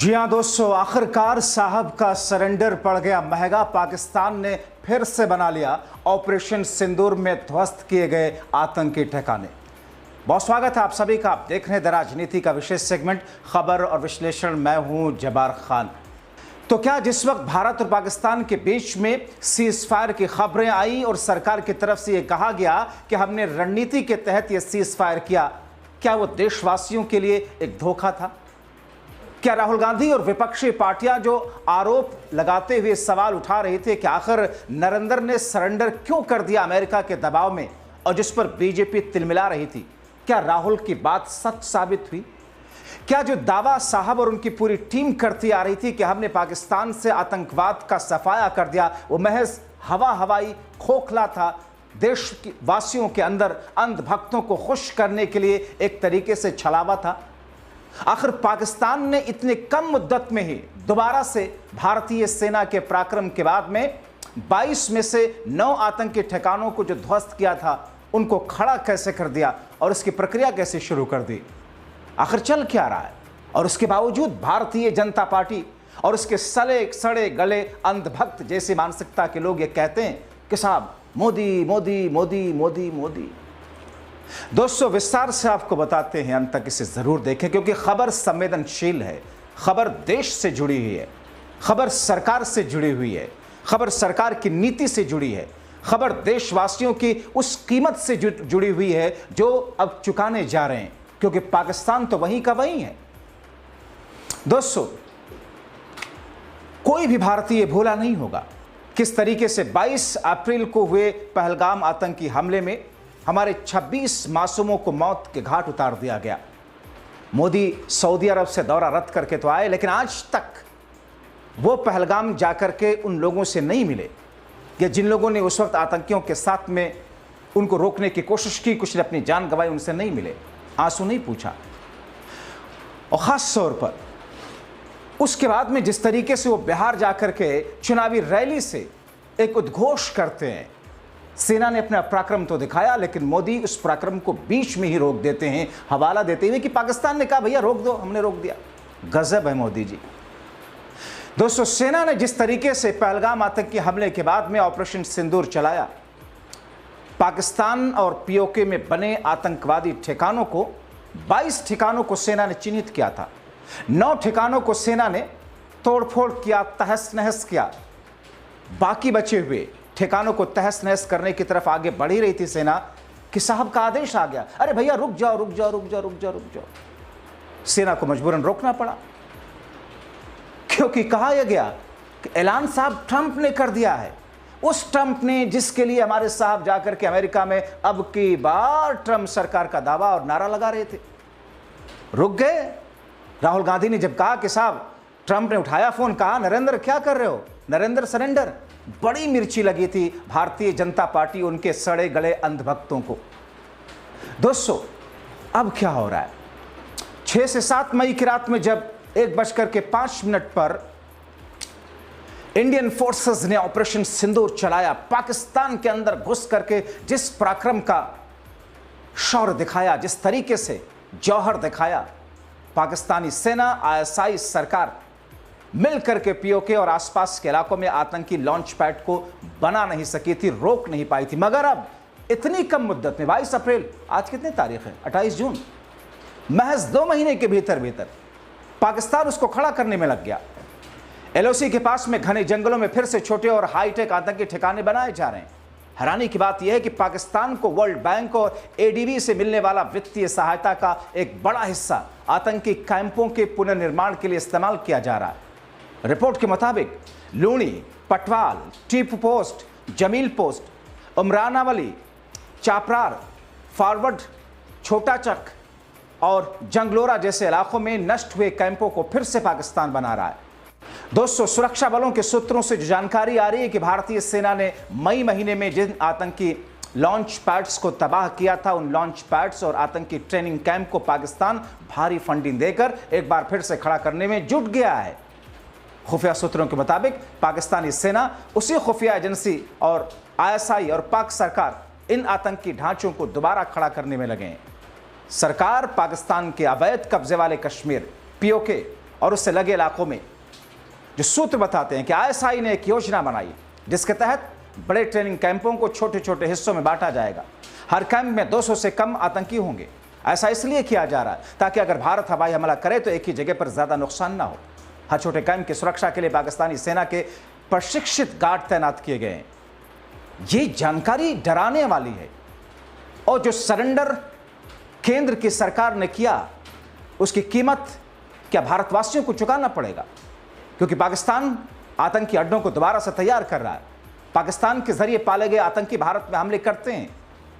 जी हाँ दोस्तों, आखिरकार साहब का सरेंडर पड़ गया महंगा। पाकिस्तान ने फिर से बना लिया ऑपरेशन सिंदूर में ध्वस्त किए गए आतंकी ठिकाने। बहुत स्वागत है आप सभी का। आप देख रहे हैं द राजनीति का विशेष सेगमेंट खबर और विश्लेषण। मैं हूं जबार खान। तो क्या जिस वक्त भारत और पाकिस्तान के बीच में सीज फायर की खबरें आई और सरकार की तरफ से यह कहा गया कि हमने रणनीति के तहत यह सीज फायर किया, क्या वो देशवासियों के लिए एक धोखा था? क्या राहुल गांधी और विपक्षी पार्टियां जो आरोप लगाते हुए सवाल उठा रहे थे कि आखिर नरेंद्र ने सरेंडर क्यों कर दिया अमेरिका के दबाव में, और जिस पर बीजेपी तिलमिला रही थी, क्या राहुल की बात सच साबित हुई? क्या जो दावा साहब और उनकी पूरी टीम करती आ रही थी कि हमने पाकिस्तान से आतंकवाद का सफाया कर दिया, वो महज हवाई खोखला था, देश वासियों के अंदर अंधभक्तों को खुश करने के लिए एक तरीके से छलावा था? आखिर पाकिस्तान ने इतने कम मुद्दत में ही दोबारा से भारतीय सेना के पराक्रम के बाद में 22 में से 9 आतंकी ठिकानों को जो ध्वस्त किया था उनको खड़ा कैसे कर दिया और इसकी प्रक्रिया कैसे शुरू कर दी? आखिर चल क्या रहा है? और उसके बावजूद भारतीय जनता पार्टी और उसके सड़े गले अंधभक्त जैसी मानसिकता के लोग ये कहते हैं कि साहब मोदी मोदी मोदी मोदी मोदी। दोस्तों, विस्तार से आपको बताते हैं, अंत तक इसे जरूर देखें क्योंकि खबर संवेदनशील है, खबर देश से जुड़ी हुई है, खबर सरकार से जुड़ी हुई है, खबर सरकार की नीति से जुड़ी है, खबर देशवासियों की उस कीमत से जुड़ी हुई है जो अब चुकाने जा रहे हैं, क्योंकि पाकिस्तान तो वहीं का वहीं है। दोस्तों, कोई भी भारतीय भूला नहीं होगा किस तरीके से 22 अप्रैल को हुए पहलगाम आतंकी हमले में हमारे 26 मासूमों को मौत के घाट उतार दिया गया। मोदी सऊदी अरब से दौरा रद्द करके तो आए, लेकिन आज तक वो पहलगाम जाकर के उन लोगों से नहीं मिले कि जिन लोगों ने उस वक्त आतंकियों के साथ में उनको रोकने की कोशिश की, कुछ ने अपनी जान गंवाई, उनसे नहीं मिले, आंसू नहीं पूछा। और ख़ास तौर पर उसके बाद में जिस तरीके से वो बिहार जाकर के चुनावी रैली से एक उद्घोष करते हैं, सेना ने अपना पराक्रम तो दिखाया, लेकिन मोदी उस पराक्रम को बीच में ही रोक देते हैं, हवाला देते हुए कि पाकिस्तान ने कहा भैया रोक दो, हमने रोक दिया। गजब है मोदी जी। दोस्तों, सेना ने जिस तरीके से पहलगाम आतंकी हमले के बाद में ऑपरेशन सिंदूर चलाया, पाकिस्तान और पीओके में बने आतंकवादी ठिकानों को 22 ठिकानों को सेना ने चिन्हित किया था। 9 ठिकानों को सेना ने तोड़फोड़ किया, तहस नहस किया। बाकी बचे हुए ठिकानों को तहस नहस करने की तरफ आगे बढ़ ही रही थी सेना कि साहब का आदेश आ गया, अरे भैया रुक जाओ रुक जाओ रुक जाओ रुक जाओ रुक जाओ। सेना को मजबूरन रोकना पड़ा, क्योंकि कहा यह गया कि ऐलान साहब ट्रंप ने कर दिया है, उस ट्रंप ने जिसके लिए हमारे साहब जाकर के अमेरिका में अब की बार ट्रंप सरकार का दावा और नारा लगा रहे थे। रुक गए। राहुल गांधी ने जब कहा कि साहब, ट्रंप ने उठाया फोन, कहा नरेंद्र क्या कर रहे हो, नरेंद्र सरेंडर। बड़ी मिर्ची लगी थी भारतीय जनता पार्टी उनके सड़े गले अंधभक्तों को। दोस्तों, अब क्या हो रहा है? 6 से 7 मई की रात में जब 1:05 पर इंडियन फोर्सेस ने ऑपरेशन सिंदूर चलाया, पाकिस्तान के अंदर घुस करके जिस पराक्रम का शौर्य दिखाया, जिस तरीके से जौहर दिखाया, पाकिस्तानी सेना, आईएसआई सरकार मिल करके पीओके और आसपास के इलाकों में आतंकी लॉन्च पैड को बना नहीं सकी थी, रोक नहीं पाई थी। मगर अब इतनी कम मुद्दत में 22 अप्रैल, आज कितनी तारीख है, 28 जून, महज 2 महीने के भीतर पाकिस्तान उसको खड़ा करने में लग गया। एलओसी के पास में घने जंगलों में फिर से छोटे और हाईटेक आतंकी ठिकाने बनाए जा रहे हैं। हैरानी की बात यह है कि पाकिस्तान को वर्ल्ड बैंक और एडीबी से मिलने वाला वित्तीय सहायता का एक बड़ा हिस्सा आतंकी कैंपों के पुनर्निर्माण के लिए इस्तेमाल किया जा रहा है। रिपोर्ट के मुताबिक Luni, Patwal, Tipu post, Jamil post, Umranwali, Chaprar, forward, Chhota Chak और जंगलोरा जैसे इलाकों में नष्ट हुए कैंपों को फिर से पाकिस्तान बना रहा है। दोस्तों, सुरक्षा बलों के सूत्रों से जो जानकारी आ रही है कि भारतीय सेना ने मई महीने में जिन आतंकी लॉन्च पैड्स को तबाह किया था, उन लॉन्च पैड्स और आतंकी ट्रेनिंग कैंप को पाकिस्तान भारी फंडिंग देकर एक बार फिर से खड़ा करने में जुट गया है। खुफिया सूत्रों के मुताबिक पाकिस्तानी सेना, उसी खुफिया एजेंसी और आईएसआई और पाक सरकार इन आतंकी ढांचों को दोबारा खड़ा करने में लगे हैं। सरकार पाकिस्तान के अवैध कब्जे वाले कश्मीर, पीओके और उससे लगे इलाकों में जो सूत्र बताते हैं कि आईएसआई ने एक योजना बनाई जिसके तहत बड़े ट्रेनिंग कैंपों को छोटे छोटे हिस्सों में बांटा जाएगा। हर कैंप में 200 से कम आतंकी होंगे। ऐसा इसलिए किया जा रहा है ताकि अगर भारत हवाई हमला करे तो एक ही जगह पर ज्यादा नुकसान ना हो। हर छोटे कैंप की सुरक्षा के लिए पाकिस्तानी सेना के प्रशिक्षित गार्ड तैनात किए गए हैं। ये जानकारी डराने वाली है। और जो सरेंडर केंद्र की सरकार ने किया उसकी कीमत क्या भारतवासियों को चुकाना पड़ेगा, क्योंकि पाकिस्तान आतंकी अड्डों को दोबारा से तैयार कर रहा है। पाकिस्तान के जरिए पाले गए आतंकी भारत में हमले करते हैं,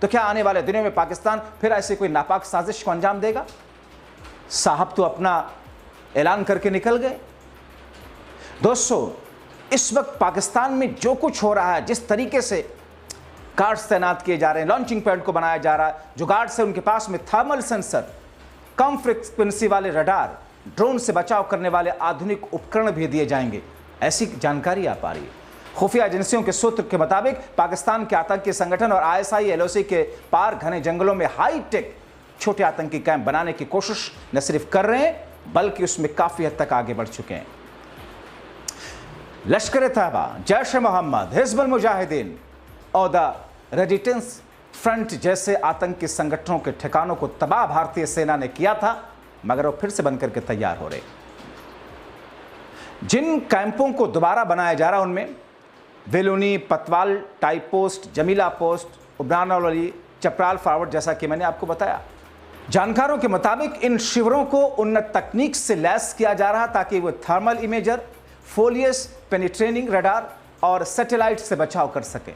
तो क्या आने वाले दिनों में पाकिस्तान फिर ऐसी कोई नापाक साजिश को अंजाम देगा? साहब तो अपना ऐलान करके निकल गए। दोस्तों, इस वक्त पाकिस्तान में जो कुछ हो रहा है, जिस तरीके से गार्ड्स तैनात किए जा रहे हैं, लॉन्चिंग पैड को बनाया जा रहा है, जो गार्ड्स है उनके पास में थर्मल सेंसर, कम फ्रीक्वेंसी वाले रडार, ड्रोन से बचाव करने वाले आधुनिक उपकरण भी दिए जाएंगे, ऐसी जानकारी आ पा रही है। खुफिया एजेंसियों के सूत्र के मुताबिक पाकिस्तान के आतंकी संगठन और आईएसआई एलओसी के पार घने जंगलों में हाईटेक छोटे आतंकी कैंप बनाने की कोशिश न सिर्फ कर रहे हैं बल्कि उसमें काफी हद तक आगे बढ़ चुके हैं। लश्कर तैयबा, जैश ए मोहम्मद, हिजबुल मुजाहिदीन और द रेजिस्टेंस फ्रंट जैसे आतंकी संगठनों के ठिकानों को तबाह भारतीय सेना ने किया था, मगर वो फिर से बनकर के तैयार हो रहे। जिन कैंपों को दोबारा बनाया जा रहा है उनमें Beluni, Patwal Tipu post, Jamila post, Ubranwali, Chapral forward, जैसा कि मैंने आपको बताया। जानकारों के मुताबिक इन शिविरों को उन्नत तकनीक से लैस किया जा रहा ताकि वो थर्मल इमेजर, फोलियस पेनिट्रेटिंग रडार और सैटेलाइट से बचाव कर सके।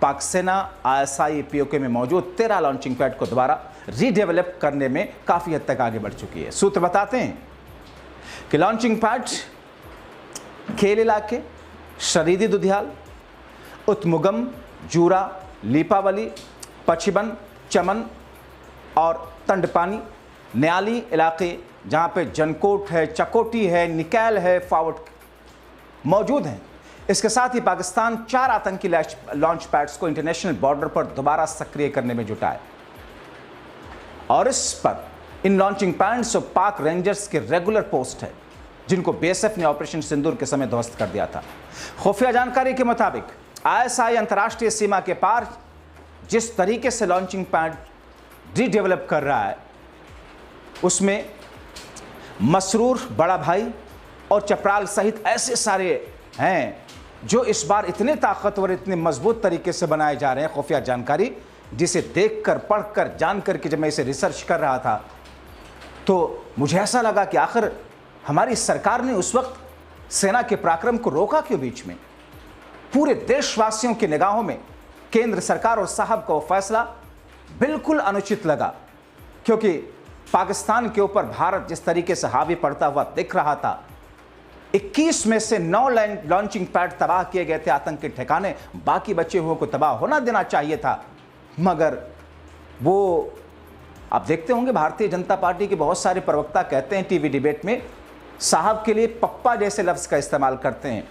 पाक सेना आईएसआई पीओके में मौजूद 13 लॉन्चिंग पैड को दोबारा रीडेवलप करने में काफी हद तक आगे बढ़ चुकी है। सूत्र बताते हैं कि लॉन्चिंग पैड खेल इलाके, शरीदी दुधियाल, उत्मुगम, जूरा, लीपावली, पचिबन, चमन और तंडपानी, न्याली इलाके जहां पे जनकोट है, चकोटी है, निकैल है, फावट मौजूद हैं। इसके साथ ही पाकिस्तान 4 आतंकी लॉन्च पैड्स को इंटरनेशनल बॉर्डर पर दोबारा सक्रिय करने में जुटा है और इस पर इन लॉन्चिंग पैड्स और पाक रेंजर्स के रेगुलर पोस्ट है जिनको बीएसएफ ने ऑपरेशन सिंदूर के समय ध्वस्त कर दिया था। खुफिया जानकारी के मुताबिक आईएसआई अंतर्राष्ट्रीय सीमा के पार जिस तरीके से लॉन्चिंग पैड रीडेवलप कर रहा है उसमें मसरूर, बड़ा भाई और चपराल सहित ऐसे सारे हैं जो इस बार इतने ताकतवर, इतने मजबूत तरीके से बनाए जा रहे हैं। खुफिया जानकारी जिसे देखकर, पढ़कर, जानकर के जब मैं इसे रिसर्च कर रहा था तो मुझे ऐसा लगा कि आखिर हमारी सरकार ने उस वक्त सेना के पराक्रम को रोका क्यों बीच में। पूरे देशवासियों की निगाहों में केंद्र सरकार और साहब का वो फैसला बिल्कुल अनुचित लगा, क्योंकि पाकिस्तान के ऊपर भारत जिस तरीके से हावी पड़ता हुआ दिख रहा था, 21 में से 9 लॉन्चिंग पैड तबाह किए गए थे आतंकी ठिकाने, बाकी बचे हुए को तबाह होना देना चाहिए था। मगर वो आप देखते होंगे भारतीय जनता पार्टी के बहुत सारे प्रवक्ता कहते हैं टीवी डिबेट में, साहब के लिए पप्पा जैसे लफ्ज़ का इस्तेमाल करते हैं,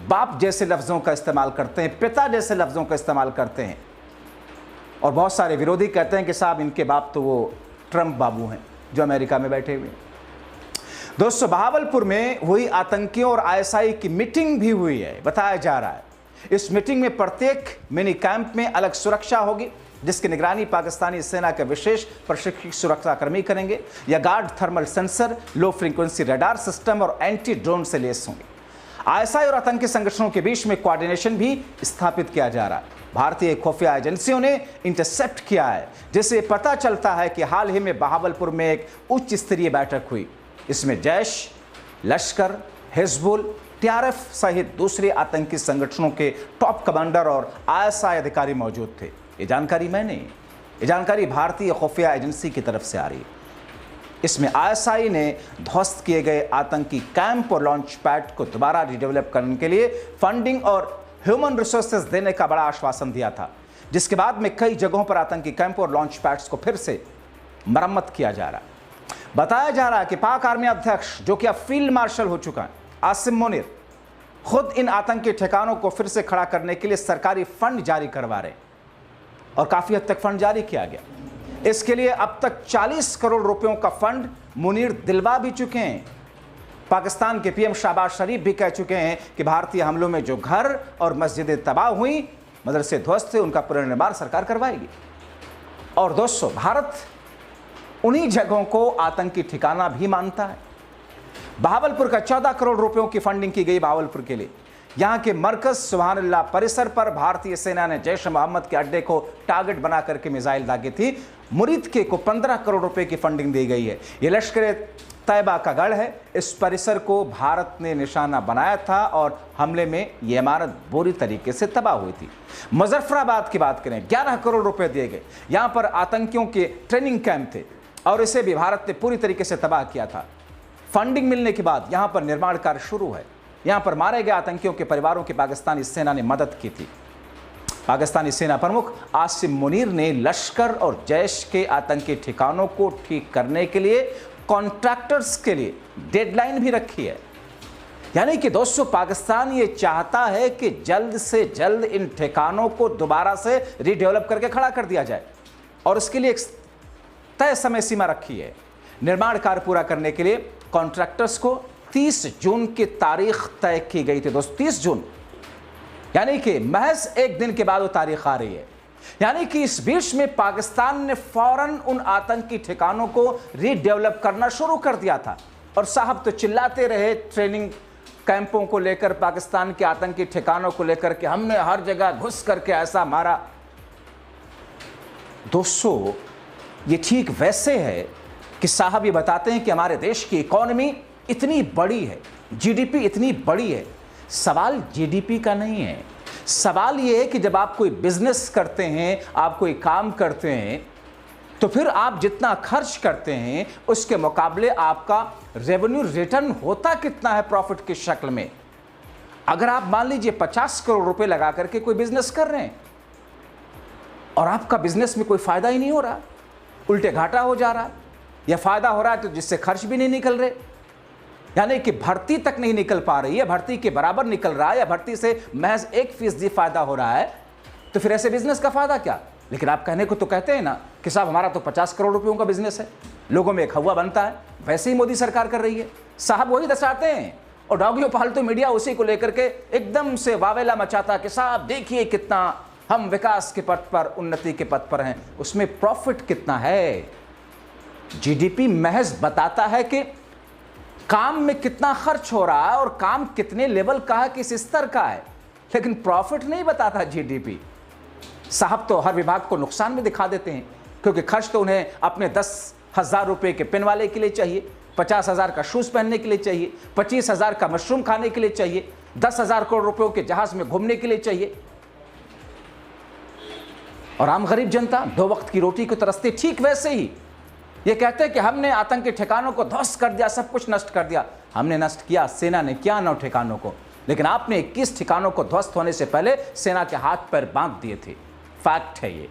बाप जैसे लफ्ज़ों का इस्तेमाल करते हैं, पिता जैसे लफ्ज़ों का इस्तेमाल करते हैं। और बहुत सारे विरोधी कहते हैं कि साहब इनके बाप तो वो ट्रंप बाबू हैं जो अमेरिका में बैठे हुए। दोस्तों, बहावलपुर में हुई आतंकियों और आईएसआई की मीटिंग भी हुई है, बताया जा रहा है। इस मीटिंग में प्रत्येक मिनी कैंप में अलग सुरक्षा होगी जिसकी निगरानी पाकिस्तानी सेना के विशेष प्रशिक्षित सुरक्षाकर्मी करेंगे। यह guard thermal sensor, low frequency radar system और एंटी ड्रोन से लैस होंगे। आईएसआई और आतंकी संगठनों के बीच में कोऑर्डिनेशन भी स्थापित किया जा रहा है। भारतीय खुफिया एजेंसियों ने इंटरसेप्ट किया है, जिससे पता चलता है कि हाल ही में बहावलपुर में एक उच्च स्तरीय बैठक हुई। इसमें जैश, लश्कर, हिजबुल, टीआरएफ सहित दूसरे आतंकी संगठनों के टॉप कमांडर और आईएसआई अधिकारी मौजूद थे। ये जानकारी ये जानकारी भारतीय खुफिया एजेंसी की तरफ से आ रही है। इसमें आईएसआई ने ध्वस्त किए गए आतंकी कैंप और लॉन्च पैड को दोबारा रिडेवलप करने के लिए फंडिंग और ह्यूमन रिसोर्सेज देने का बड़ा आश्वासन दिया था, जिसके बाद में कई जगहों पर आतंकी कैंप और लॉन्च पैड्स को फिर से मरम्मत किया जा रहा है। बताया जा रहा है कि पाक आर्मी अध्यक्ष, जो कि अब फील्ड मार्शल हो चुका है, आसिम मुनीर, खुद इन आतंकी ठिकानों को फिर से खड़ा करने के लिए सरकारी फंड जारी करवा रहे हैं और काफी हद तक फंड जारी किया गया। इसके लिए अब तक 40 करोड़ रुपयों का फंड मुनीर दिलवा भी चुके हैं। पाकिस्तान के पीएम शहबाज शरीफ भी कह चुके हैं कि भारतीय हमलों में जो घर और मस्जिदें तबाह हुई, मदरसे ध्वस्त थे, उनका पुनर्निर्माण सरकार करवाएगी। और दोस्तों, भारत उन्हीं जगहों को आतंकी ठिकाना भी मानता है। बहावलपुर का 14 करोड़ रुपयों की फंडिंग की गई बहावलपुर के लिए। यहां के मरकज सुभानअल्लाह परिसर पर भारतीय सेना ने जैश मोहम्मद के अड्डे को टारगेट बना करके मिसाइल दागे थी। मुरीद के को 15 करोड़ रुपए की फंडिंग दी गई है। यह लश्कर तैयबा का गढ़ है। इस परिसर को भारत ने निशाना बनाया था और हमले में यह इमारत बुरी तरीके से तबाह हुई थी। मुजफ्फराबाद की बात करें, 11 करोड़ रुपए दिए गए। यहां पर आतंकियों के ट्रेनिंग कैंप थे और इसे भी भारत ने पूरी तरीके से तबाह किया था। फंडिंग मिलने के बाद यहां पर निर्माण कार्य शुरू है। यहां पर मारे गए आतंकियों के परिवारों की पाकिस्तानी सेना ने मदद की थी। पाकिस्तानी सेना प्रमुख आसिम मुनीर ने लश्कर और जैश के आतंकी ठिकानों को ठीक करने के लिए कॉन्ट्रैक्टर्स के लिए डेडलाइन भी रखी है। यानी कि दोस्तों, पाकिस्तान ये चाहता है कि जल्द से जल्द इन ठिकानों को दोबारा से रीडेवलप करके खड़ा कर दिया जाए और उसके लिए एक तय समय सीमा रखी है। निर्माण कार्य पूरा करने के लिए कॉन्ट्रैक्टर्स को 30 जून की तारीख तय की गई थी। दोस्तों, 30 जून, यानी कि महज एक दिन के बाद वो तारीख आ रही है। यानी कि इस बीच में पाकिस्तान ने फौरन उन आतंकी ठिकानों को रीडेवलप करना शुरू कर दिया था। और साहब तो चिल्लाते रहे ट्रेनिंग कैंपों को लेकर, पाकिस्तान के आतंकी ठिकानों को लेकर कि हमने हर जगह घुस करके ऐसा मारा। दोस्तों, ये ठीक वैसे है कि साहब ये बताते हैं कि हमारे देश की इकॉनमी इतनी बड़ी है, जीडीपी इतनी बड़ी है। सवाल जीडीपी का नहीं है। सवाल ये है कि जब आप कोई बिजनेस करते हैं, आप कोई काम करते हैं, तो फिर आप जितना खर्च करते हैं उसके मुकाबले आपका रेवेन्यू रिटर्न होता कितना है प्रॉफिट की शक्ल में। अगर आप मान लीजिए 50 करोड़ रुपए लगा करके कोई बिजनेस कर रहे हैं और आपका बिजनेस में कोई फायदा ही नहीं हो रहा, उल्टे घाटा हो जा रहा है, या फायदा हो रहा है तो जिससे खर्च भी नहीं निकल रहे, यानी कि भर्ती तक नहीं निकल पा रही है, भर्ती के बराबर निकल रहा है या भर्ती से महज 1% फायदा हो रहा है, तो फिर ऐसे बिजनेस का फायदा क्या। लेकिन आप कहने को तो कहते हैं ना कि साहब हमारा तो 50 करोड़ रुपयों का बिजनेस है, लोगों में एक हवा बनता है। वैसे ही मोदी सरकार कर रही है। साहब वही दर्शाते हैं और डॉगियों फालतू मीडिया उसी को लेकर के एकदम से वावेला मचाता कि साहब देखिए कितना हम विकास के पथ पर, उन्नति के पथ पर हैं। उसमें प्रॉफिट कितना है। जीडीपी महज बताता है कि काम में कितना खर्च हो रहा है और काम कितने लेवल का है, किस स्तर का है, लेकिन प्रॉफिट नहीं बताता जीडीपी। साहब तो हर विभाग को नुकसान में दिखा देते हैं, क्योंकि खर्च तो उन्हें अपने 10,000 रुपए के पेन वाले के लिए चाहिए, 50,000 का शूज पहनने के लिए चाहिए, 25,000 का मशरूम खाने के लिए चाहिए, 10,000 करोड़ रुपयों के जहाज में घूमने के लिए चाहिए। और आम गरीब जनता 2 वक्त की रोटी को तरसती। ठीक वैसे ही ये कहते हैं कि हमने आतंकी ठिकानों को ध्वस्त कर दिया, सब कुछ नष्ट कर दिया। हमने नष्ट किया, सेना ने किया 9 ठिकानों को, लेकिन आपने 21 ठिकानों को ध्वस्त होने से पहले सेना के हाथ पैर बांध दिए थे। फैक्ट है ये।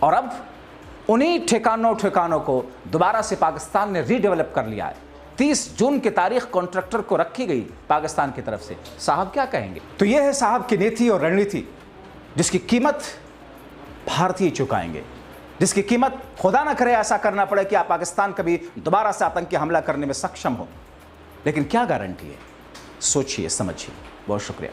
और अब उन्हीं ठिकानों को दोबारा से पाकिस्तान ने रीडेवलप कर लिया है। 30 जून की तारीख कॉन्ट्रैक्टर को रखी गई पाकिस्तान की तरफ से। साहब क्या कहेंगे। तो यह है साहब की नीति और रणनीति, जिसकी कीमत भारतीय चुकाएंगे, जिसकी कीमत खुदा ना करे ऐसा करना पड़े कि आप पाकिस्तान कभी दोबारा से आतंकी हमला करने में सक्षम हो। लेकिन क्या गारंटी है। सोचिए, समझिए। बहुत शुक्रिया।